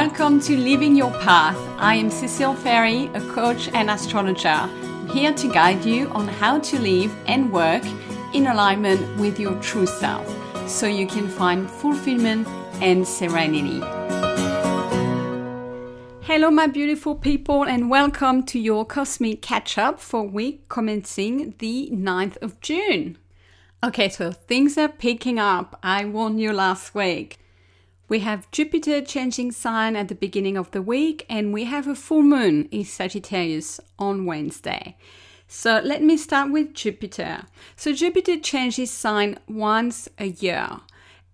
Welcome to Living Your Path. I am Cecile Ferry, a coach and astrologer. I'm here to guide you on how to live and work in alignment with your true self so you can find fulfillment and serenity. Hello, my beautiful people, and welcome to your cosmic catch-up for week commencing the 9th of June. Okay, so things are picking up. I warned you last week. We have Jupiter changing sign at the beginning of the week, and we have a full moon in Sagittarius on Wednesday. So let me start with Jupiter. So Jupiter changes sign once a year.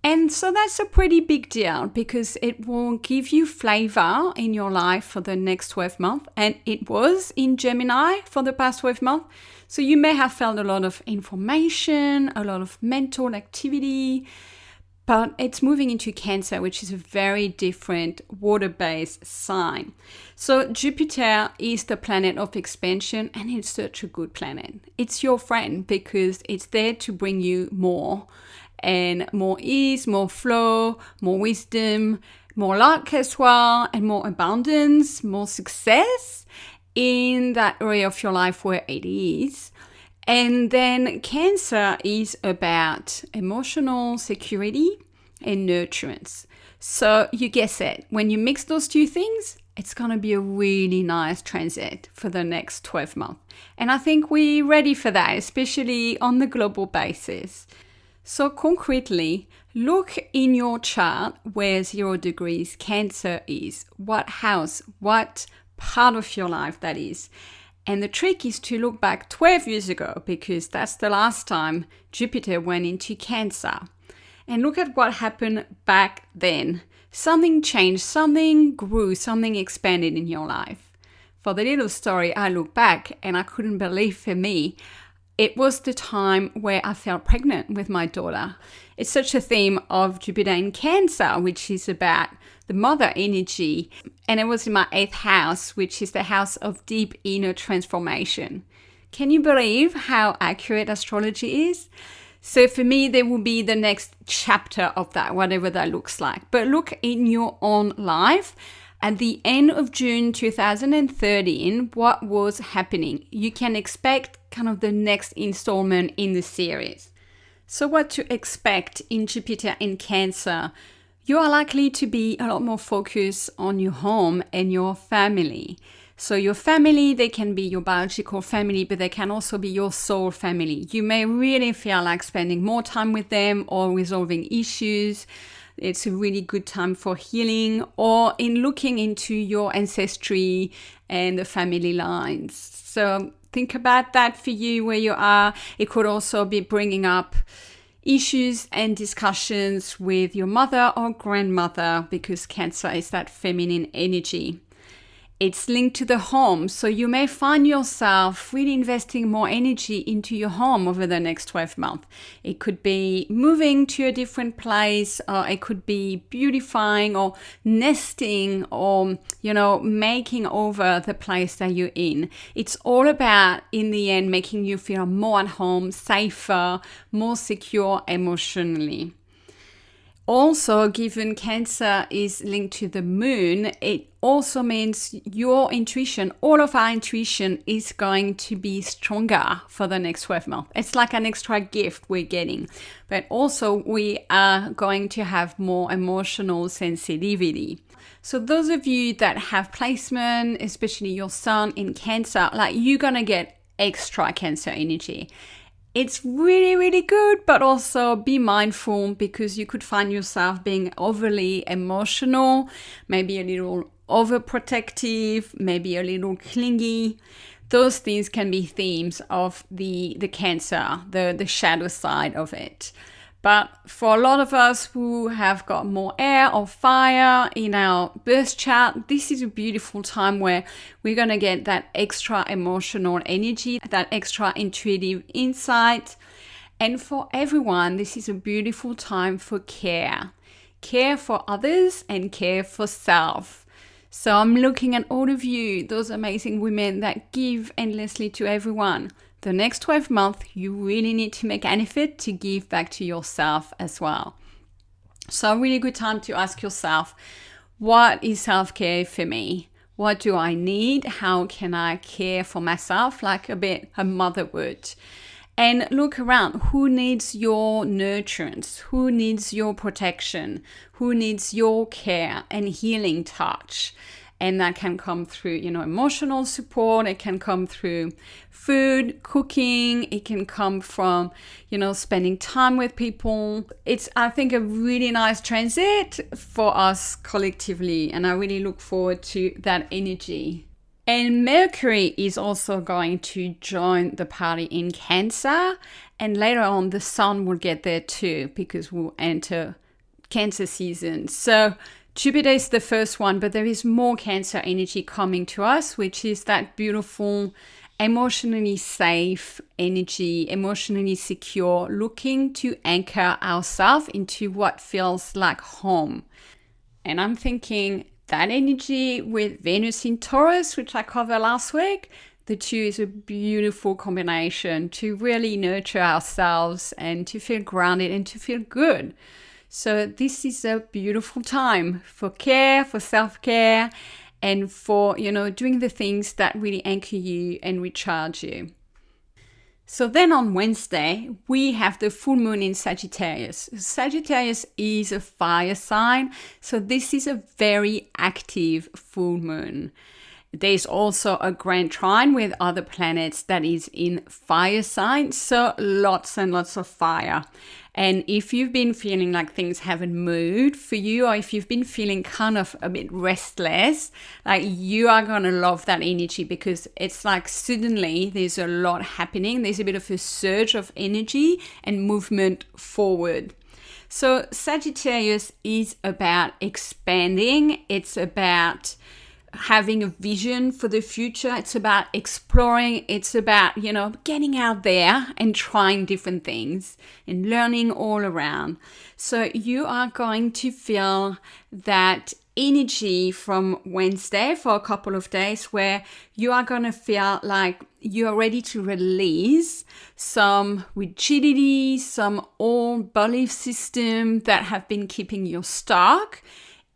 And so that's a pretty big deal because it will give you flavor in your life for the next 12 months. And it was in Gemini for the past 12 months. So you may have felt a lot of information, a lot of mental activity, but it's moving into Cancer, which is a very different water-based sign. So Jupiter is the planet of expansion, and it's such a good planet. It's your friend because it's there to bring you more, and more ease, more flow, more wisdom, more luck as well, and more abundance, more success in that area of your life where it is. And then Cancer is about emotional security and nurturance. So you guess it, when you mix those two things, it's going to be a really nice transit for the next 12 months. And I think we're ready for that, especially on the global basis. So concretely, look in your chart where 0 degrees Cancer is, what house, what part of your life that is. And the trick is to look back 12 years ago because that's the last time Jupiter went into Cancer. And look at what happened back then. Something changed, something grew, something expanded in your life. For the little story, I look back and I couldn't believe for me, it was the time where I felt pregnant with my daughter. It's such a theme of Jupiter in Cancer, which is about the mother energy. And it was in my 8th house, which is the house of deep inner transformation. Can you believe how accurate astrology is? So for me, there will be the next chapter of that, whatever that looks like. But look in your own life. At the end of June 2013, what was happening? You can expect kind of the next installment in the series. So what to expect in Jupiter in Cancer? You are likely to be a lot more focused on your home and your family. So your family, they can be your biological family, but they can also be your soul family. You may really feel like spending more time with them or resolving issues. It's a really good time for healing or in looking into your ancestry and the family lines. So think about that for you where you are. It could also be bringing up issues and discussions with your mother or grandmother because Cancer is that feminine energy. It's linked to the home, so you may find yourself really investing more energy into your home over the next 12 months. It could be moving to a different place, or it could be beautifying or nesting or, making over the place that you're in. It's all about, in the end, making you feel more at home, safer, more secure emotionally. Also, given Cancer is linked to the moon, it also means your intuition, all of our intuition is going to be stronger for the next 12 months. It's like an extra gift we're getting. But also we are going to have more emotional sensitivity. So those of you that have placement, especially your sun in Cancer, you're going to get extra Cancer energy. It's really, really good, but also be mindful because you could find yourself being overly emotional, maybe a little overprotective, maybe a little clingy. Those things can be themes of the Cancer, the shadow side of it. But for a lot of us who have got more air or fire in our birth chart, this is a beautiful time where we're going to get that extra emotional energy, that extra intuitive insight. And for everyone, this is a beautiful time for care. Care for others and care for self. So I'm looking at all of you, those amazing women that give endlessly to everyone. The next 12 months, you really need to make an effort to give back to yourself as well. So a really good time to ask yourself, what is self-care for me? What do I need? How can I care for myself like a mother would? And look around. Who needs your nurturance? Who needs your protection? Who needs your care and healing touch? And that can come through, emotional support. It can come through food, cooking. It can come from, spending time with people. It's, I think, a really nice transit for us collectively. And I really look forward to that energy. And Mercury is also going to join the party in Cancer. And later on, the Sun will get there too, because we'll enter Cancer season. So Jupiter is the first one, but there is more Cancer energy coming to us, which is that beautiful, emotionally safe energy, emotionally secure, looking to anchor ourselves into what feels like home. And I'm thinking that energy with Venus in Taurus, which I covered last week, the two is a beautiful combination to really nurture ourselves and to feel grounded and to feel good. So this is a beautiful time for care, for self-care, and for, doing the things that really anchor you and recharge you. So then on Wednesday, we have the full moon in Sagittarius. Sagittarius is a fire sign, so this is a very active full moon. There's also a grand trine with other planets that is in fire signs, so lots and lots of fire. And if you've been feeling like things haven't moved for you, or if you've been feeling kind of a bit restless, like you are going to love that energy, because it's like suddenly there's a lot happening. There's a bit of a surge of energy and movement forward. So Sagittarius is about expanding. It's about having a vision for the future. It's about exploring. It's about, getting out there and trying different things and learning all around. So you are going to feel that energy from Wednesday for a couple of days, where you are going to feel like you are ready to release some rigidity, some old belief system that have been keeping you stuck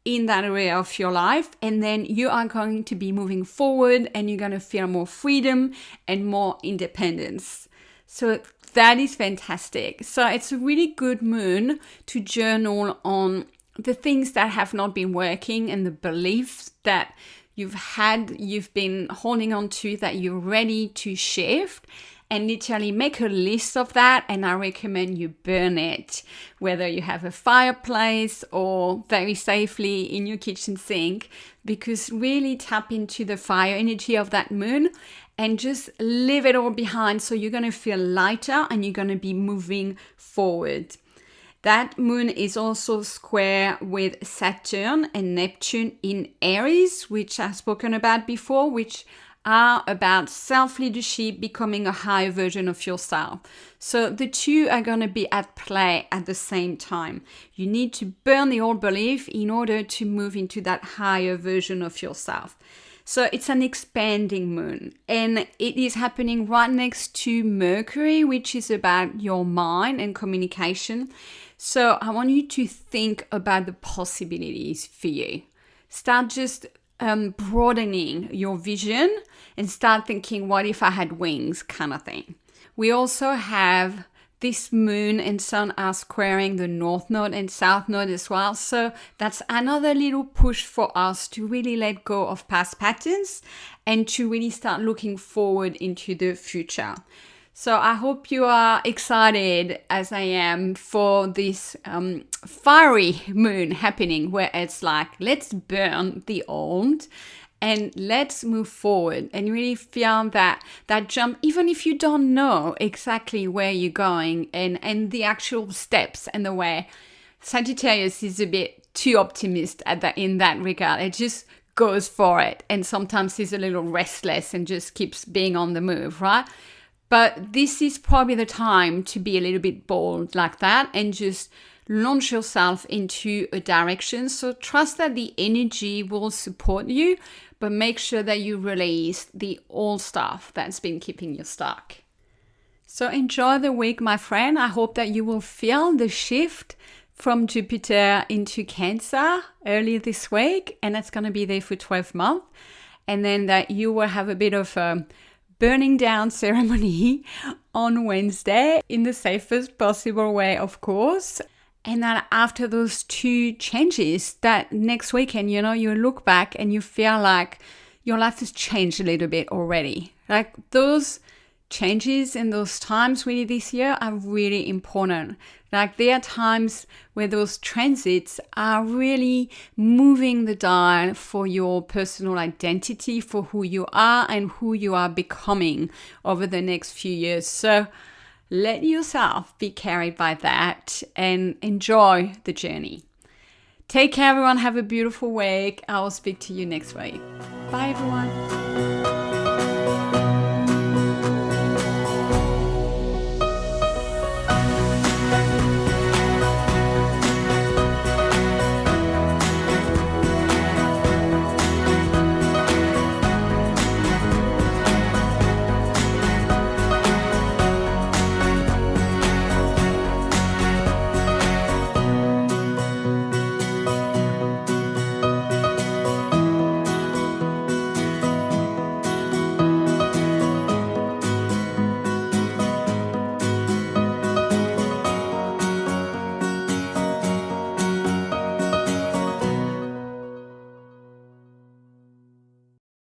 in that area of your life. And then you are going to be moving forward and you're going to feel more freedom and more independence. So that is fantastic. So it's a really good moon to journal on the things that have not been working and the beliefs that you've been holding on to, that you're ready to shift. And literally make a list of that, and I recommend you burn it, whether you have a fireplace or very safely in your kitchen sink, because really tap into the fire energy of that moon and just leave it all behind. So you're going to feel lighter and you're going to be moving forward. That moon is also square with Saturn and Neptune in Aries, which I've spoken about before, which are about self-leadership, becoming a higher version of yourself. So the two are going to be at play at the same time. You need to burn the old belief in order to move into that higher version of yourself. So it's an expanding moon, and it is happening right next to Mercury, which is about your mind and communication. So I want you to think about the possibilities for you. Start just broadening your vision and start thinking, what if I had wings, kind of thing. We also have this moon and sun are squaring the north node and south node as well. So that's another little push for us to really let go of past patterns and to really start looking forward into the future. So I hope you are excited as I am for this fiery moon happening, where it's like, let's burn the old and let's move forward and really feel that jump, even if you don't know exactly where you're going and the actual steps and the way. Sagittarius is a bit too optimistic in that regard. It just goes for it, and sometimes is a little restless and just keeps being on the move, right? But this is probably the time to be a little bit bold like that and just launch yourself into a direction. So trust that the energy will support you, but make sure that you release the old stuff that's been keeping you stuck. So enjoy the week, my friend. I hope that you will feel the shift from Jupiter into Cancer early this week, and it's going to be there for 12 months. And then that you will have a bit of a burning down ceremony on Wednesday in the safest possible way, of course. And then after those 2 changes, that next weekend, you look back and you feel like your life has changed a little bit already. Like those changes in those times really this year are really important. Like there are times where those transits are really moving the dial for your personal identity, for who you are and who you are becoming over the next few years. So let yourself be carried by that and enjoy the journey. Take care, everyone. Have a beautiful week. I'll speak to you next week. Bye, everyone.